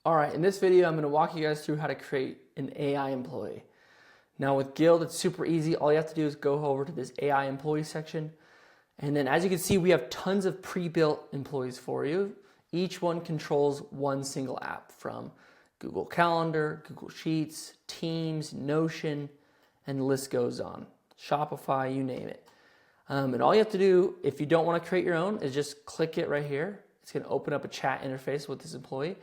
All right, in this video, I'm going to walk you guys through how to create an AI employee. Now with Gyld, it's super easy. All you have to do is go over to this AI employee section. And then as you can see, we have tons of pre-built employees for you. Each one controls one single app from Google Calendar, Google Sheets, Teams, Notion, and the list goes on. Shopify, you name it. And all you have to do, if you don't want to create your own, is just click it right here. It's going to open up a chat interface with this employee.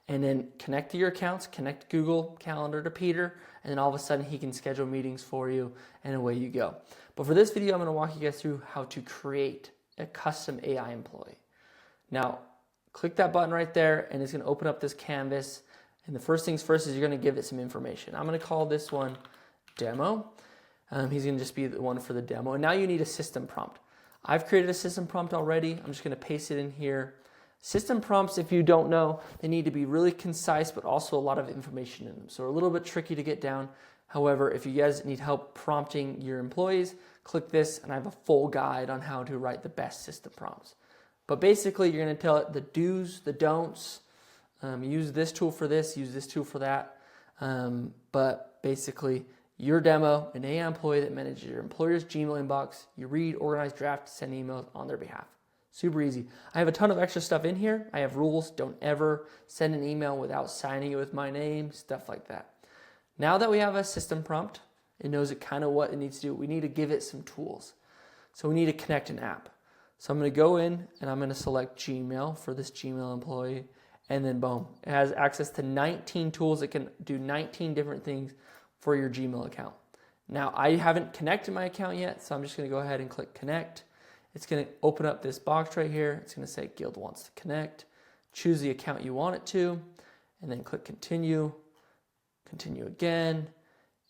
And then connect to your accounts, connect Google Calendar to Peter, and then all of a sudden he can schedule meetings for you, and away you go. But for this video, I'm going to walk you guys through how to create a custom AI employee. Now, click that button right there, and it's going to open up this canvas. And the first things first is you're going to give it some information. I'm going to call this one demo. He's going to just be the one for the demo. And now you need a system prompt. I've created a system prompt already. I'm just going to paste it in here. System prompts, if you don't know, they need to be really concise, but also a lot of information in them. So a little bit tricky to get down. However, if you guys need help prompting your employees, click this and I have a full guide on how to write the best system prompts. But basically, you're going to tell it the do's, the don'ts, use this tool for this, use this tool for that. But basically, your demo, an AI employee that manages your employer's Gmail inbox, you read, organize, draft, send emails on their behalf. Super easy. I have a ton of extra stuff in here. I have rules. Don't ever send an email without signing it with my name, stuff like that. Now that we have a system prompt, it knows it kind of what it needs to do. We need to give it some tools. So we need to connect an app. So I'm going to go in and I'm going to select Gmail for this Gmail employee. And then boom, it has access to 19 tools. It can do 19 different things for your Gmail account. Now I haven't connected my account yet, so I'm just going to go ahead and click connect. It's going to open up this box right here. It's going to say Gyld wants to connect. Choose the account you want it to, and then click continue. Continue again,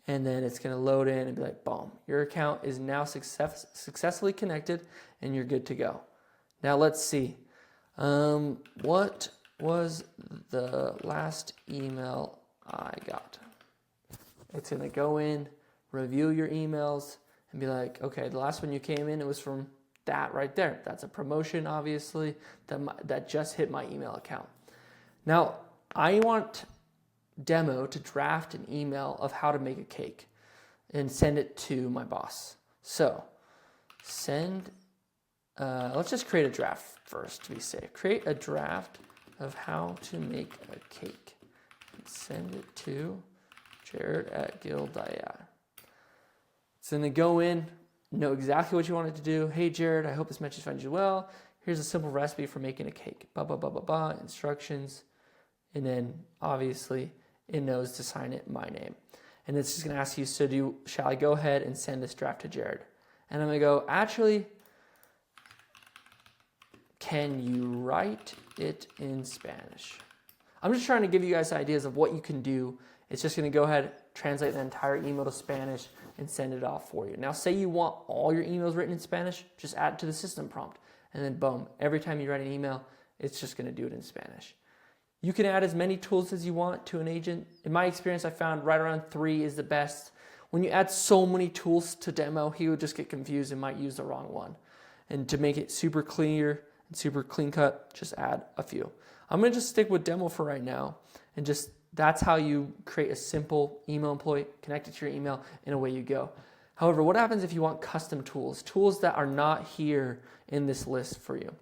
and then it's going to load in and be like, boom, your account is now successfully connected, and you're good to go. Now let's see. What was the last email I got? It's going to go in, review your emails, and be like, okay, the last one you came in, it was from that right there. That's a promotion, obviously, that just hit my email account. Now, I want demo to draft an email of how to make a cake and send it to my boss. So, let's just create a draft first to be safe. Create a draft of how to make a cake and send it to Jared@gyld.ai. It's going to go in, know exactly what you want it to do. Hey, Jared, I hope this message finds you well. Here's a simple recipe for making a cake. Instructions. And then, obviously, it knows to sign it my name. And it's just going to ask you, shall I go ahead and send this draft to Jared? And I'm going to go, actually, can you write it in Spanish? I'm just trying to give you guys ideas of what you can do. It's just going to go ahead, translate the entire email to Spanish, and send it off for you. Now, say you want all your emails written in Spanish, just add it to the system prompt. And then boom, every time you write an email, it's just going to do it in Spanish. You can add as many tools as you want to an agent. In my experience, I found right around 3 is the best. When you add so many tools to demo, he would just get confused and might use the wrong one. And to make it super clear and super clean cut, just add a few. I'm going to just stick with demo for right now, and just that's how you create a simple email employee, connect it to your email, and away you go. However, what happens if you want custom tools? Tools that are not here in this list for you.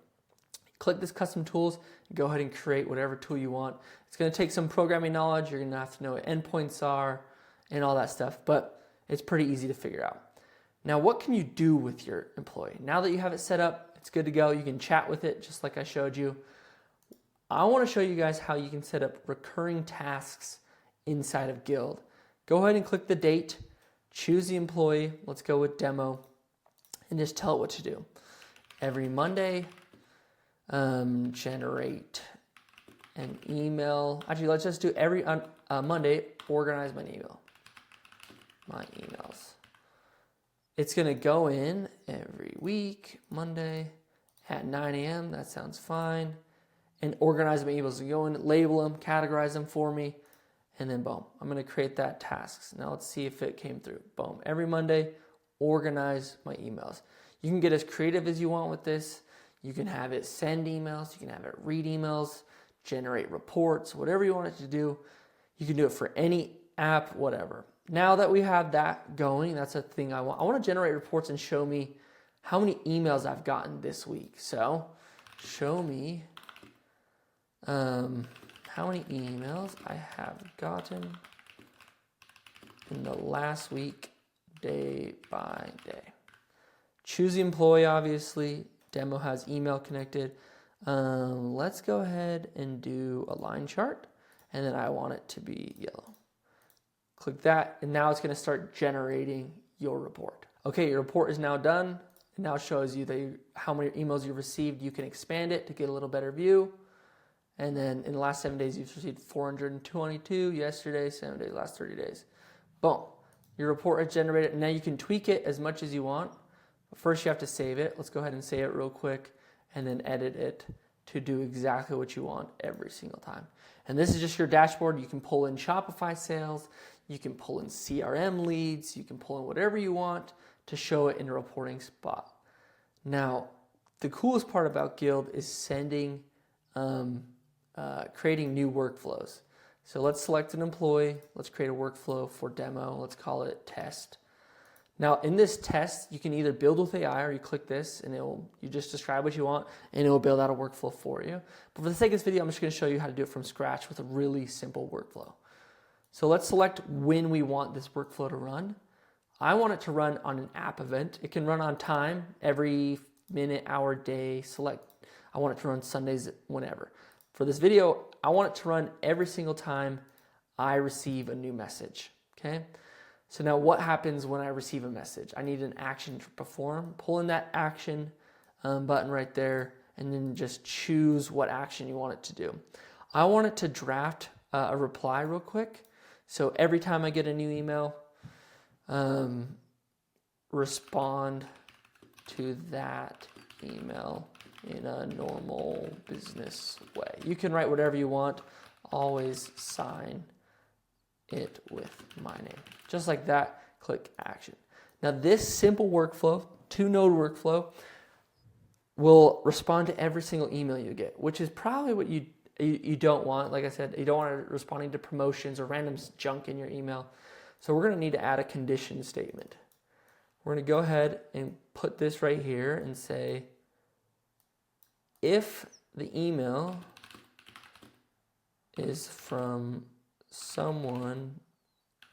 Click this custom tools, and go ahead and create whatever tool you want. It's going to take some programming knowledge. You're going to have to know what endpoints are and all that stuff, but it's pretty easy to figure out. Now, what can you do with your employee? Now that you have it set up, it's good to go. You can chat with it just like I showed you. I want to show you guys how you can set up recurring tasks inside of Gyld. Go ahead and click the date, choose the employee, let's go with demo, and just tell it what to do. Every Monday, generate an email. Actually, let's just do every Monday, organize my emails. It's going to go in every week, Monday at 9 a.m. That sounds fine. And organize my emails. So go in, label them, categorize them for me, and then boom, I'm going to create that tasks. Now let's see if it came through. Boom. Every Monday, organize my emails. You can get as creative as you want with this. You can have it send emails. You can have it read emails. generate reports, whatever you want it to do. You can do it for any app, whatever. Now that we have that going, that's a thing I want. I want to generate reports and show me how many emails I've gotten this week. So show me how many emails I have gotten in the last week, day by day. Choose the employee, obviously. Demo has email connected. Let's go ahead and do a line chart, and then I want it to be yellow. Click that, and now it's going to start generating your report. Okay, your report is now done. It now shows you how many emails you've received. You can expand it to get a little better view. And then in the last 7 days, you've received 422. Yesterday, 7 days, last 30 days. Boom. Your report is generated. Now you can tweak it as much as you want. But first, you have to save it. Let's go ahead and save it real quick and then edit it to do exactly what you want every single time. And this is just your dashboard. You can pull in Shopify sales. You can pull in CRM leads. You can pull in whatever you want to show it in a reporting spot. Now, the coolest part about Gyld is creating new workflows. So let's select an employee. Let's create a workflow for demo. Let's call it test. Now, in this test, you can either build with AI or you click this and you just describe what you want and it will build out a workflow for you. But for the sake of this video, I'm just going to show you how to do it from scratch with a really simple workflow. So let's select when we want this workflow to run. I want it to run on an app event. It can run on time, every minute, hour, day. I want it to run Sundays, whenever. For this video, I want it to run every single time I receive a new message, okay? So now what happens when I receive a message? I need an action to perform. Pull in that action button right there and then just choose what action you want it to do. I want it to draft a reply real quick. So every time I get a new email, respond to that email in a normal business way. You can write whatever you want. Always sign it with my name. Just like that, click action. Now this simple workflow, 2-node workflow, will respond to every single email you get, which is probably what you don't want. Like I said, you don't want it responding to promotions or random junk in your email. So we're going to need to add a condition statement. We're going to go ahead and put this right here and say, if the email is from someone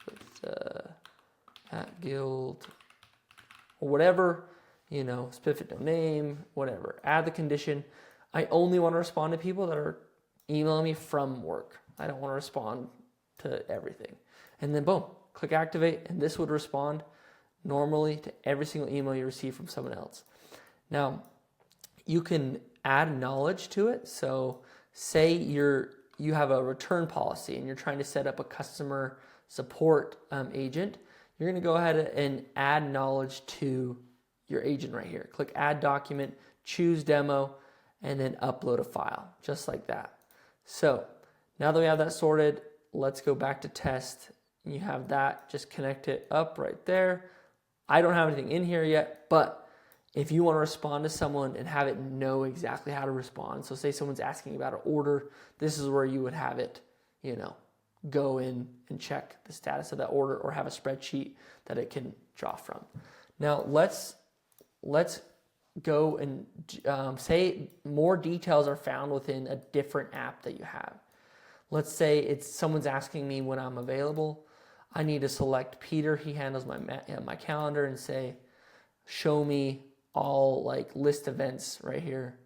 with at Gyld or whatever, specific name, whatever, add the condition. I only want to respond to people that are emailing me from work. I don't want to respond to everything. And then boom, click activate, and this would respond normally to every single email you receive from someone else. Now, you can add knowledge to it. So say you have a return policy and you're trying to set up a customer support agent. You're going to go ahead and add knowledge to your agent right here. Click add document, choose demo, and then upload a file, just like that. So now that we have that sorted, let's go back to test. You have that, just connect it up right there. I don't have anything in here yet, but if you want to respond to someone and have it know exactly how to respond, so say someone's asking about an order, this is where you would have it, go in and check the status of that order or have a spreadsheet that it can draw from. Now let's go and say more details are found within a different app that you have. Let's say someone's asking me when I'm available. I need to select Peter. He handles my calendar and say, show me all list events right here,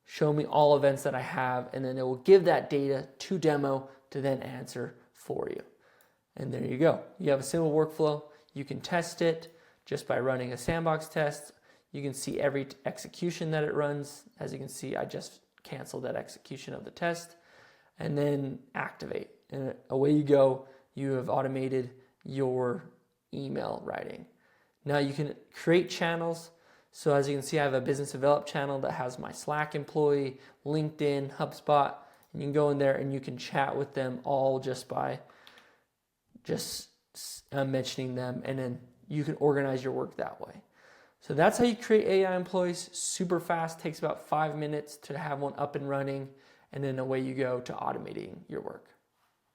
show me all events that I have, and then it will give that data to demo to then answer for you. And there you go. You have a simple workflow. You can test it just by running a sandbox test. You can see every execution that it runs. As you can see, I just canceled that execution of the test and then activate. And away you go. You have automated your email writing. Now you can create channels. So as you can see, I have a business develop channel that has my Slack employee, LinkedIn, HubSpot, and you can go in there and you can chat with them all just by mentioning them, and then you can organize your work that way. So that's how you create AI employees. Super fast, takes about 5 minutes to have one up and running. and then away you go to automating your work.